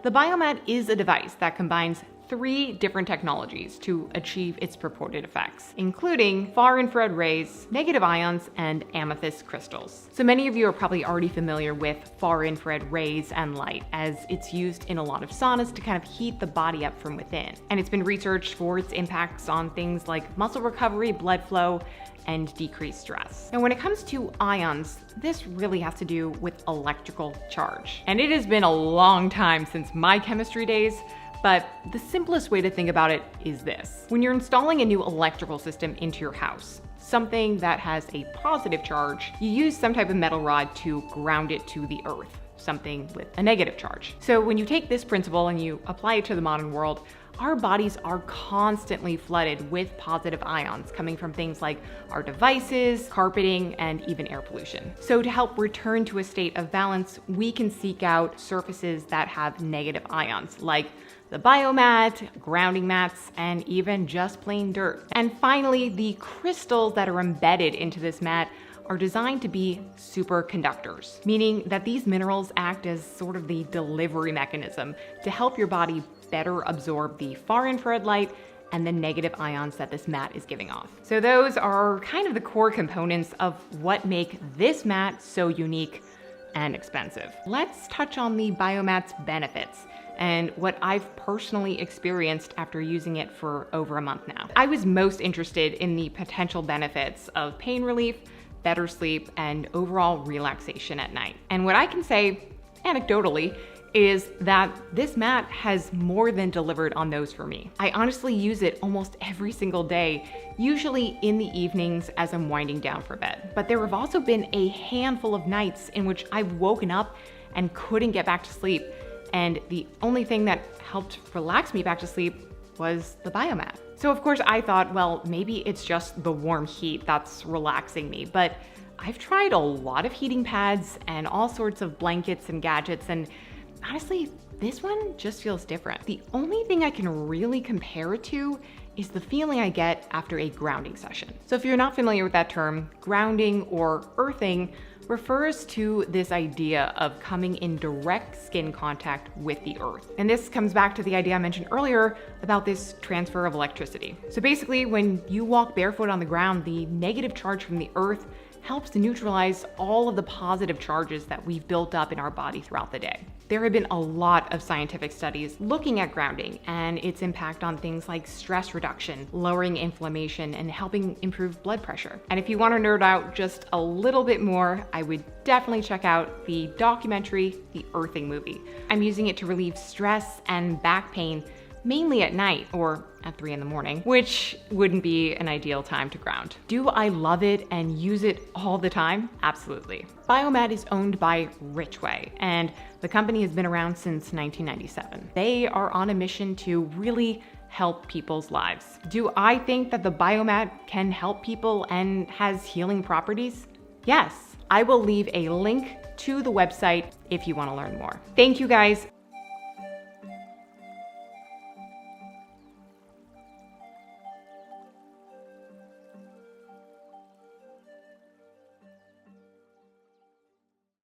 The BioMat is a device that combines 3 different technologies to achieve its purported effects, including far infrared rays, negative ions, and amethyst crystals. So many of you are probably already familiar with far infrared rays and light, as it's used in a lot of saunas to kind of heat the body up from within. And it's been researched for its impacts on things like muscle recovery, blood flow, and decreased stress. Now, when it comes to ions, this really has to do with electrical charge. And it has been a long time since my chemistry days, but the simplest way to think about it is this. When you're installing a new electrical system into your house, something that has a positive charge, you use some type of metal rod to ground it to the earth, something with a negative charge. So when you take this principle and you apply it to the modern world, our bodies are constantly flooded with positive ions coming from things like our devices, carpeting, and even air pollution. So to help return to a state of balance, we can seek out surfaces that have negative ions, like the BioMat, grounding mats, and even just plain dirt. And finally, the crystals that are embedded into this mat are designed to be superconductors, meaning that these minerals act as sort of the delivery mechanism to help your body better absorb the far infrared light and the negative ions that this mat is giving off. So those are kind of the core components of what make this mat so unique and expensive. Let's touch on the BioMat's benefits and what I've personally experienced after using it for over a month now. I was most interested in the potential benefits of pain relief, better sleep, and overall relaxation at night. And what I can say, anecdotally, is that this mat has more than delivered on those for me. I honestly use it almost every single day, usually in the evenings as I'm winding down for bed. But there have also been a handful of nights in which I've woken up and couldn't get back to sleep. And the only thing that helped relax me back to sleep was the BioMat. So of course I thought, well, maybe it's just the warm heat that's relaxing me, but I've tried a lot of heating pads and all sorts of blankets and gadgets, and honestly, this one just feels different. The only thing I can really compare it to is the feeling I get after a grounding session. So if you're not familiar with that term, grounding or earthing refers to this idea of coming in direct skin contact with the earth. And this comes back to the idea I mentioned earlier about this transfer of electricity. So basically, when you walk barefoot on the ground, the negative charge from the earth helps to neutralize all of the positive charges that we've built up in our body throughout the day. There have been a lot of scientific studies looking at grounding and its impact on things like stress reduction, lowering inflammation, and helping improve blood pressure. And if you want to nerd out just a little bit more, I would definitely check out the documentary, The Earthing Movie. I'm using it to relieve stress and back pain, mainly at night or at 3 in the morning, which wouldn't be an ideal time to ground. Do I love it and use it all the time? Absolutely. BioMat is owned by Richway, and the company has been around since 1997. They are on a mission to really help people's lives. Do I think that the BioMat can help people and has healing properties? Yes. I will leave a link to the website if you want to learn more. Thank you guys